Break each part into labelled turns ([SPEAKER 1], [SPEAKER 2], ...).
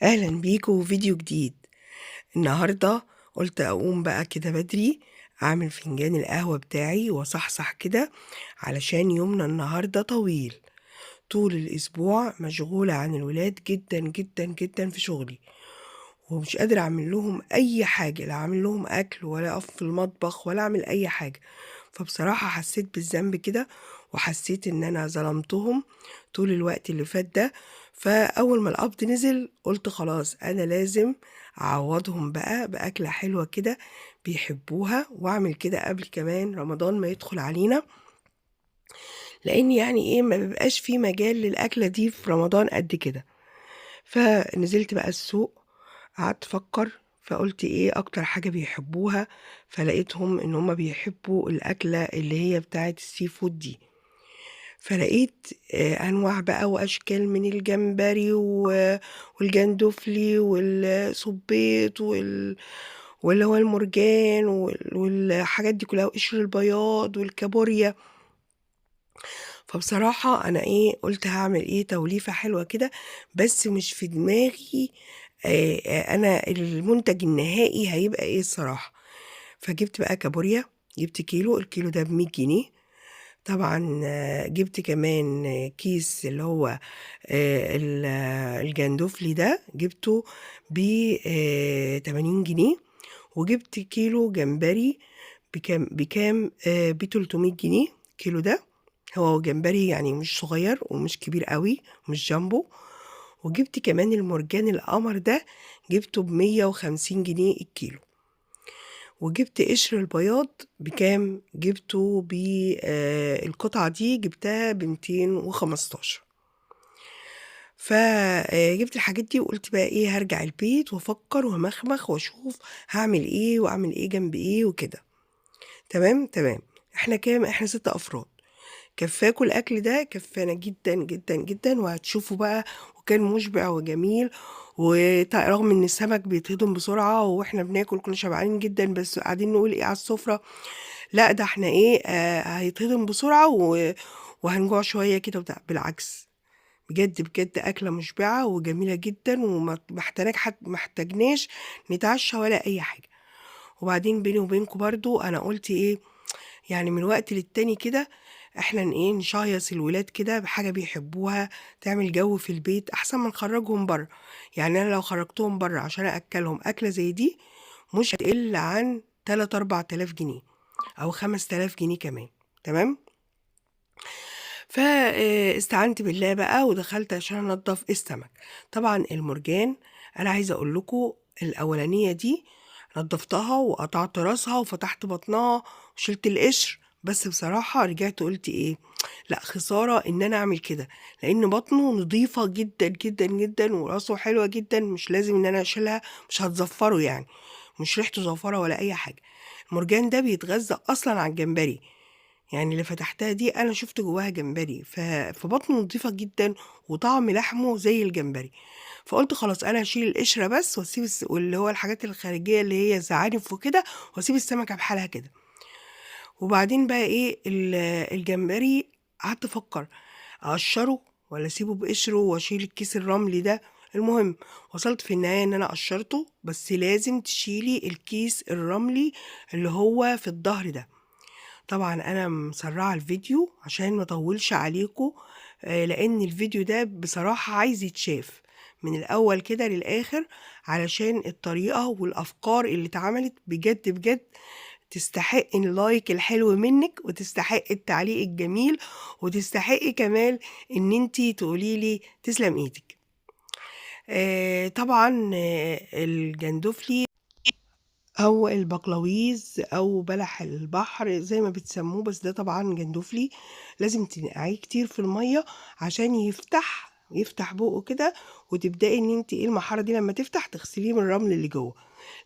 [SPEAKER 1] اهلا بيكم في فيديو جديد. النهارده قلت اقوم بقى كده بدري، اعمل فنجان القهوة بتاعي واصحصح كده، علشان يومنا النهارده طويل. طول الاسبوع مشغولة عن الولاد جدا جدا جدا في شغلي، ومش قادرة اعمل لهم اي حاجة، لا اعمل لهم اكل ولا اقف في المطبخ ولا اعمل اي حاجة. فبصراحة حسيت بالذنب كده، وحسيت ان انا ظلمتهم طول الوقت اللي فات ده. فاول ما القبض نزل قلت خلاص انا لازم اعوضهم بقى باكلة حلوة كده بيحبوها، واعمل كده قبل كمان رمضان ما يدخل علينا، لان يعني ايه ما بيبقاش في مجال للاكلة دي في رمضان قد كده. فنزلت بقى السوق، قعدت افكر، فقلت ايه اكتر حاجة بيحبوها، فلقيتهم ان هما بيحبوا الاكلة اللي هي بتاعت السي فود دي. فلقيت انواع بقى واشكال من الجمبري والجندفلي والصبيط واللي هو المرجان والحاجات دي كلها، وقشر البياض والكابوريا. فبصراحة انا ايه قلت هعمل ايه توليفة حلوة كده، بس مش في دماغي انا المنتج النهائي هيبقى ايه الصراحة. فجبت بقى كابوريا، جبت كيلو، الكيلو ده ب100 جنيه. طبعا جبت كمان كيس اللي هو الجندوفلي ده، جبته ب80 جنيه. وجبت كيلو جمبري بكام ب300 جنيه كيلو ده. هو جمبري يعني مش صغير ومش كبير قوي، مش جامبو. وجبت كمان المرجان القمر ده، جبته ب150 جنيه الكيلو. وجبت قشر البياض بكام، جبته القطعة دي جبتها ب215. فجبت الحاجات دي وقلت بقى ايه هرجع البيت وافكر ومخمخ واشوف هعمل ايه واعمل ايه جنب ايه وكده. تمام تمام. احنا كام؟ احنا 6 افراد. كفاكوا الاكل ده، كفانا جدا جدا جدا، وهتشوفوا بقى. وكان مشبع وجميل، ورغم ان السمك بيتهضم بسرعة واحنا بناكل كنا شبعانين جدا، بس قاعدين نقول ايه على السفرة، لا ده احنا ايه هيتهضم بسرعة وهنجوع شوية كده وبتاع. بالعكس، بجد بجد أكلة مشبعة وجميلة جدا، محتاجناش نتعشى ولا أي حاجة. وبعدين بيني وبينكم برضو أنا قلت إيه، يعني من وقت للتاني كده احنا ايه نشيص الولاد كده بحاجة بيحبوها، تعمل جو في البيت أحسن ما نخرجهم بره. يعني أنا لو خرجتهم بره عشان أكلهم أكلة زي دي، مش هتقل عن 3-4 آلاف جنيه أو 5000 جنيه كمان. تمام. فاستعنت بالله بقى ودخلت عشان انضف السمك. طبعا المرجان، انا عايزه اقول لكم، الاولانيه دي نضفتها وقطعت راسها وفتحت بطنها وشلت القشر، بس بصراحه رجعت قلت ايه، لا خساره ان انا اعمل كده، لان بطنه نظيفه جدا جدا جدا وراسه حلوه جدا، مش لازم ان انا اشيلها، مش هتزفره يعني، مش ريحته زفره ولا اي حاجه. المرجان ده بيتغذى اصلا على الجمبري، يعني اللي فتحتها دي انا شفت جواها جمبري، فبطنه نضيفة جدا وطعم لحمه زي الجمبري. فقلت خلاص انا هشيل القشرة بس واسيب واللي هو الحاجات الخارجية اللي هي الزعانف وكده، واسيب السمكة بحالها كده. وبعدين بقى ايه الجمبري، قعدت افكر اقشره ولا اسيبه بقشره واشيل الكيس الرملي ده. المهم وصلت في النهاية ان انا قشرته، بس لازم تشيلي الكيس الرملي اللي هو في الظهر ده. طبعا انا مسرعه الفيديو عشان ما اطولش عليكم، لان الفيديو ده بصراحه عايز يتشاف من الاول كده للاخر، علشان الطريقه والافكار اللي اتعملت بجد بجد تستحق اللايك الحلو منك، وتستحق التعليق الجميل، وتستحق كمان ان انتي تقوليلي تسلم ايدك. طبعا الجندفلي او البقلاويز او بلح البحر زي ما بتسموه، بس ده طبعا جندوفلي، لازم تنقعيه كتير في المية عشان يفتح بقه كده، وتبدأي ان انت ايه المحارة دي لما تفتح تغسليه من الرمل اللي جوه.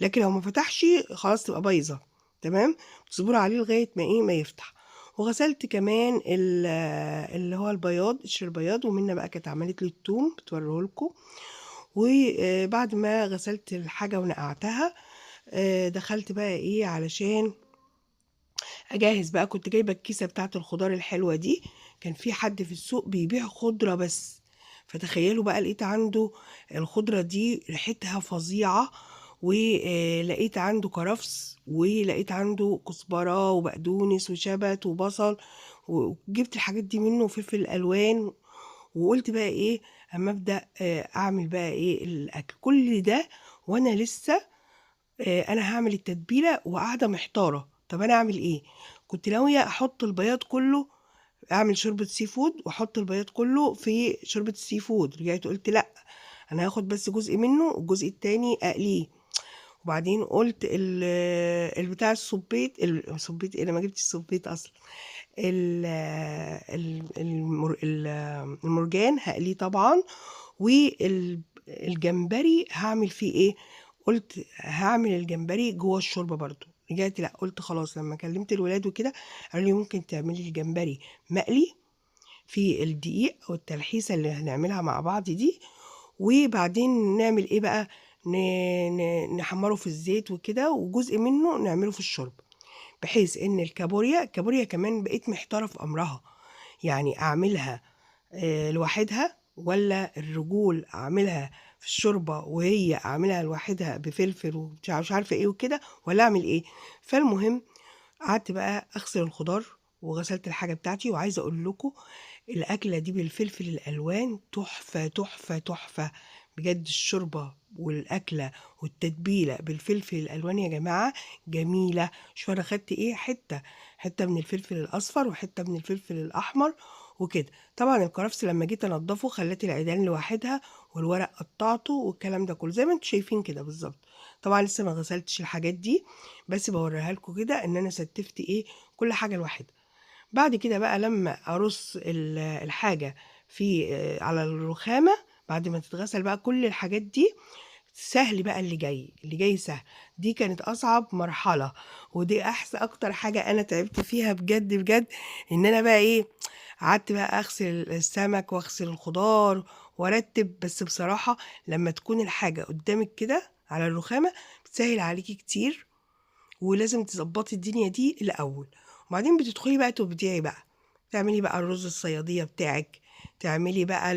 [SPEAKER 1] لكن لو ما فتحش خلاص تبقى بايظة. تمام. تصبروا عليه لغاية ما ايه ما يفتح. وغسلت كمان اللي هو البياض، قشر البياض، ومنه بقى كانت عملت لي التوم بتوريه لكم. وبعد ما غسلت الحاجة ونقعتها، دخلت بقى ايه علشان اجهز بقى. كنت جايبه الكيسه بتاعه الخضار الحلوه دي، كان في حد في السوق بيبيع خضره بس، فتخيلوا بقى لقيت عنده الخضرة دي ريحتها فظيعة، ولقيت عنده كرفس، ولقيت عنده كزبرة وبقدونس وشبت وبصل، وجبت الحاجات دي منه وفلفل الوان. وقلت بقى ايه اما ابدا اعمل بقى ايه الاكل كل ده، وانا لسه انا هعمل التتبيله وقاعده محتاره. طب انا اعمل ايه؟ كنت ناويه احط البياض كله، اعمل شوربه سي فود واحط البياض كله في شوربه السي فود. رجعت قلت لا، انا هاخد بس جزء منه والجزء التاني اقليه. وبعدين قلت البتاع الصبيط، الصبيط ايه، انا ما جبتش الصبيط اصلا. المرجان هقليه طبعا، والجمبري هعمل فيه ايه؟ قلت هعمل الجمبري جوه الشوربه برضو. رجعت لا، قلت خلاص لما كلمت الولاد وكده قالوا لي ممكن تعملي الجمبري مقلي في الدقيق او التلحيسه اللي هنعملها مع بعض دي، وبعدين نعمل ايه بقى، نحمره في الزيت وكده، وجزء منه نعمله في الشرب. بحيث ان الكابوريا كمان بقيت محتاره في امرها، يعني اعملها لوحدها، ولا الرجول اعملها في الشوربه وهي اعملها لوحدها بفلفل ومش عارفه ايه وكده، ولا اعمل ايه. فالمهم قعدت بقى اغسل الخضار وغسلت الحاجه بتاعتي، وعايزه اقول لكم الاكله دي بالفلفل الالوان تحفه تحفه تحفه بجد. الشوربه والاكله والتتبيله بالفلفل الالوان يا جماعه جميله. شوف انا خدت ايه، حته من الفلفل الاصفر وحته من الفلفل الاحمر وكده. طبعا الكرفس لما جيت انضفه خليت العيدان لوحدها، والورق قطعته والكلام ده كله زي ما انتم شايفين كده بالظبط. طبعا لسه ما غسلتش الحاجات دي، بس بوريها لكم كده ان انا ستفت ايه كل حاجه لوحدها. بعد كده بقى لما ارص الحاجه في على الرخامه بعد ما تتغسل بقى كل الحاجات دي، سهل بقى اللي جاي سهل. دي كانت اصعب مرحله، ودي احسن اكتر حاجه انا تعبت فيها بجد بجد. ان انا بقى ايه، قعدت بقى اغسل السمك واغسل الخضار وارتب. بس بصراحه لما تكون الحاجه قدامك كده على الرخامه بتسهل عليكي كتير، ولازم تظبطي الدنيا دي الاول. وبعدين بتدخلي بقى تبدعي بقى، تعملي بقى الرز الصياديه بتاعك، تعملي بقى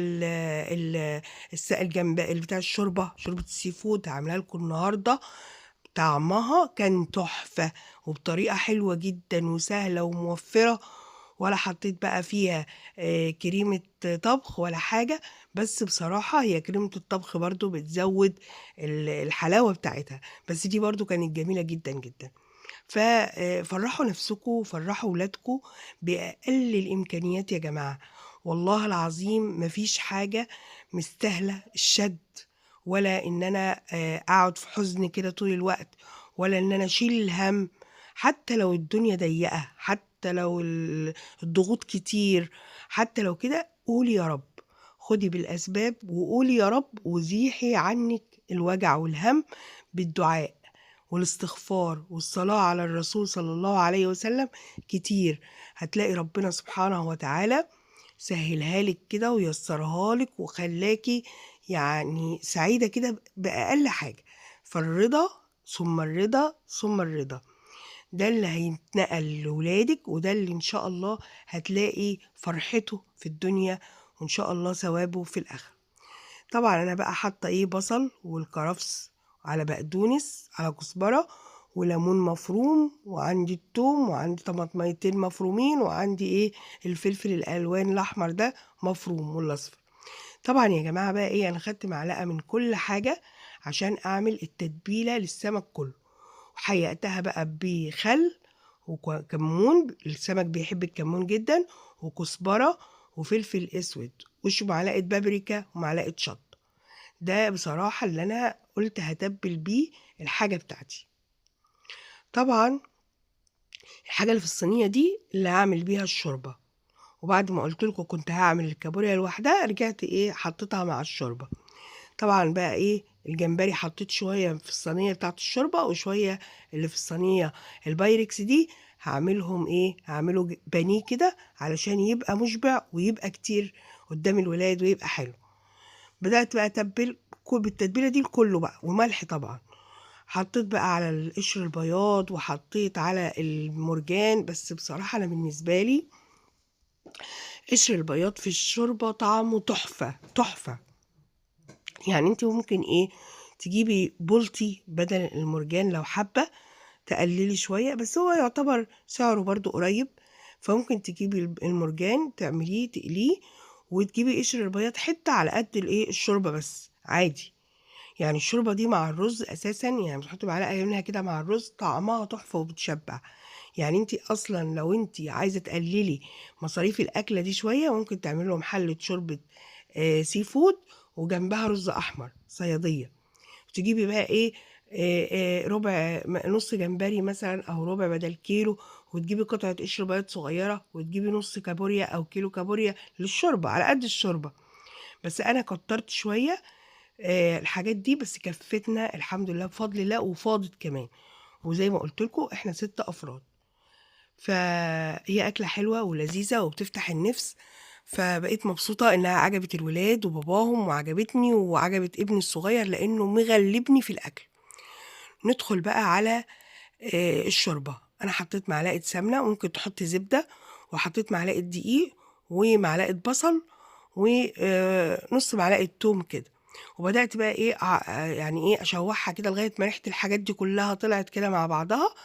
[SPEAKER 1] الجنب بتاع الشوربه، شوربه السي فود هعملها لكم النهارده. طعمها كان تحفه وبطريقه حلوه جدا وسهله وموفره، ولا حطيت بقى فيها كريمة طبخ ولا حاجة. بس بصراحة هي كريمة الطبخ برضو بتزود الحلاوة بتاعتها، بس دي برضو كانت جميلة جدا جدا. ففرحوا نفسكم وفرحوا ولادكم بأقل الإمكانيات يا جماعة. والله العظيم مفيش حاجة مستاهلة الشد، ولا إن أنا أقعد في حزن كده طول الوقت، ولا إن أنا أشيل الهم. حتى لو الدنيا ضيقة، حتى لو الضغوط كتير، حتى لو كده قولي يا رب، خدي بالأسباب وقولي يا رب، وزيحي عنك الوجع والهم بالدعاء والاستغفار والصلاة على الرسول صلى الله عليه وسلم كتير. هتلاقي ربنا سبحانه وتعالى سهلها لك كده ويسرها لك وخلاكي يعني سعيدة كده بأقل حاجة. فالرضا ثم الرضا ثم الرضا، ده اللي هيتنقل لولادك، وده اللي ان شاء الله هتلاقي فرحته في الدنيا وان شاء الله ثوابه في الاخره. طبعا انا بقى حاطه ايه، بصل والكرفس على بقدونس على كزبره وليمون مفروم، وعندي التوم، وعندي طماطميتين مفرومين، وعندي ايه الفلفل الالوان الاحمر ده مفروم والاصفر. طبعا يا جماعه بقى ايه، انا خدت معلقه من كل حاجه عشان اعمل التتبيله للسمك كله، وحيقتها بقى بخل وكمون، السمك بيحب الكمون جدا، وكزبره وفلفل اسود، وش معلقه بابريكا ومعلقه شطه. ده بصراحة اللي أنا قلت هتبل بيه الحاجة بتاعتي. طبعا الحاجة اللي في الصينية دي اللي هعمل بيها الشوربة، وبعد ما قلت لكم كنت هعمل الكابوريا لوحدها رجعت ايه حطيتها مع الشوربة. طبعا بقى ايه الجمبري حطيت شوية في الصينية بتاعت الشوربة، وشوية اللي في الصينية البايركس دي هعملهم ايه، هعمله بانيه كده علشان يبقى مشبع ويبقى كتير قدام الولاد ويبقى حلو. بدأت بقى أتبل بالتتبيلة دي كله بقى، وملح طبعا. حطيت بقى على القشر البياض وحطيت على المرجان، بس بصراحة أنا بالنسبة لي قشر البياض في الشوربة طعمه تحفة تحفة. يعني انت ممكن ايه تجيبي بولتي بدل المرجان لو حابة تقللي شوية، بس هو يعتبر سعره برضو قريب. فممكن تجيبي المرجان تعمليه تقليه، وتجيبي قشر البياض حتة على قد الايه الشوربة بس عادي. يعني الشوربة دي مع الرز اساسا، يعني بتحطي معلقة منها كده مع الرز طعمها تحفة وبتشبع. يعني انت اصلا لو انت عايزة تقللي مصاريف الاكلة دي شوية، ممكن تعملي لهم حلة شوربة سي فود، وجنبها رز احمر صيادية. تجيبي بقى ايه ربع نص جمبري مثلا او ربع بدل كيلو، وتجيبي قطعة قشر بياض صغيرة، وتجيبي نص كابوريا او كيلو كابوريا للشوربة على قد الشوربة. بس انا كترت شوية الحاجات دي، بس كفتنا الحمد لله بفضل الله وفاضت كمان. وزي ما قلت لكم احنا 6 افراد، فهي اكلة حلوة ولذيذة وبتفتح النفس. فبقيت مبسوطة انها عجبت الولاد وباباهم، وعجبتني وعجبت ابني الصغير لانه مغلبني في الاكل. ندخل بقى على الشوربة. أنا حطيت معلقة سمنة، وممكن تحطي زبدة، وحطيت معلقة دقيق ومعلقة بصل ونص معلقة توم كده. وبدأت بقى ايه يعني ايه اشوحها كده لغاية ما ريحة الحاجات دي كلها طلعت كده مع بعضها.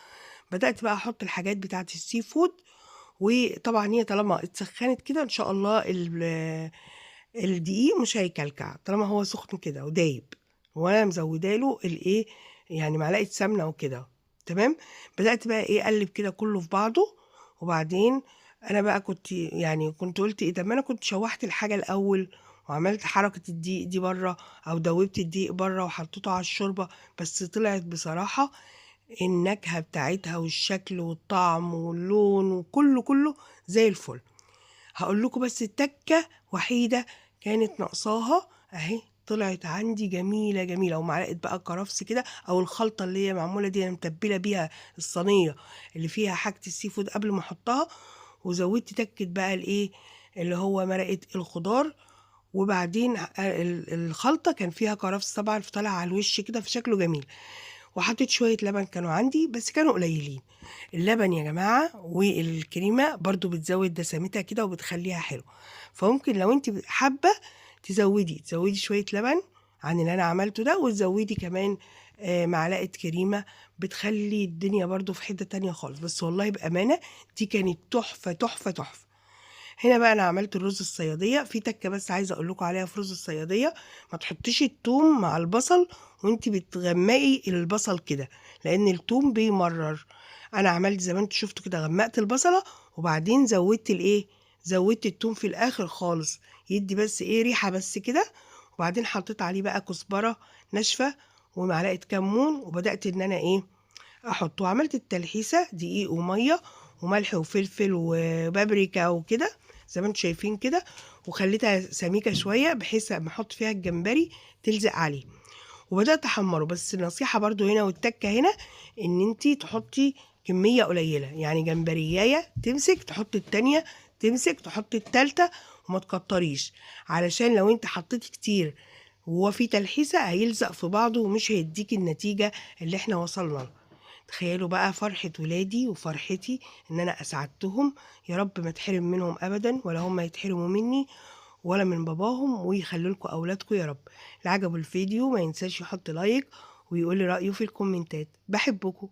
[SPEAKER 1] بدأت بقى احط الحاجات بتاعت السي فود. وطبعا هي طالما اتسخنت كده ان شاء الله الدقيق مش هيكلكع طالما هو سخن كده ودايب، وانا مزوداله الايه يعني معلقه سمنه وكده. تمام. بدات بقى ايه اقلب كده كله في بعضه. وبعدين انا بقى كنت قلت ايه، طب ما انا كنت شوحت الحاجه الاول وعملت حركه الدقيق دي بره، او دوبت الدقيق بره وحطيته على الشوربه. بس طلعت بصراحه النكهه بتاعتها والشكل والطعم واللون وكله كله زي الفل. هقول لكم بس التكة وحيدة كانت ناقصاها اهي، طلعت عندي جميلة جميلة. ومعلقة بقى كرفس كده، او الخلطة اللي هي معمولة دي انا متبلة بيها الصينية اللي فيها حاجة السي فود قبل ما احطها. وزودت تكة بقى الايه اللي هو مرقة الخضار. وبعدين الخلطة كان فيها كرفس طبعا، فطلع على الوش كده في شكله جميل. وحطيت شوية لبن كانوا عندي بس كانوا قليلين. اللبن يا جماعة والكريمة برضو بتزود دسمتها كده وبتخليها حلو. فممكن لو انت حابة تزودي شوية لبن عن اللي انا عملته ده، وتزودي كمان معلقة كريمة، بتخلي الدنيا برضو في حتة تانية خالص. بس والله بأمانة دي كانت تحفة تحفة تحفة. هنا بقى انا عملت الرز الصياديه. في تكه بس عايزه اقول لكم عليها في رز الصياديه: ما تحطيش التوم مع البصل وانت بتغمقي البصل كده، لان التوم بيمرر. انا عملت زي ما انتوا شفتوا كده، غمقت البصله وبعدين زودت التوم في الاخر خالص، يدي بس ايه ريحه بس كده. وبعدين حطيت عليه بقى كزبره ناشفه ومعلقه كمون، وبدات ان انا ايه احطه. وعملت التلحيسه دقيق وميه وملح وفلفل وبابريكا وكده زي ما انتم شايفين كده. وخليتها سميكه شويه بحيث لما احط فيها الجمبري تلزق عليه. وبدات احمره. بس النصيحه برضو هنا والتكه هنا ان انتي تحطي كميه قليله، يعني جمبريايه تمسك تحط التانية، تمسك تحط التالتة، وما تكتريش. علشان لو انت حطيتي كتير وهو في تلحيسه هيلزق في بعضه ومش هيديكي النتيجه اللي احنا وصلنا لها. تخيلوا بقى فرحة ولادي وفرحتي ان انا اسعدتهم. يا رب ما تحرم منهم ابدا، ولا هم يتحرموا مني ولا من باباهم، ويخلوا لكم اولادكم يا رب. اللي عجبه الفيديو ما ينساش يحط لايك ويقول لي رأيه في الكومنتات. بحبكم.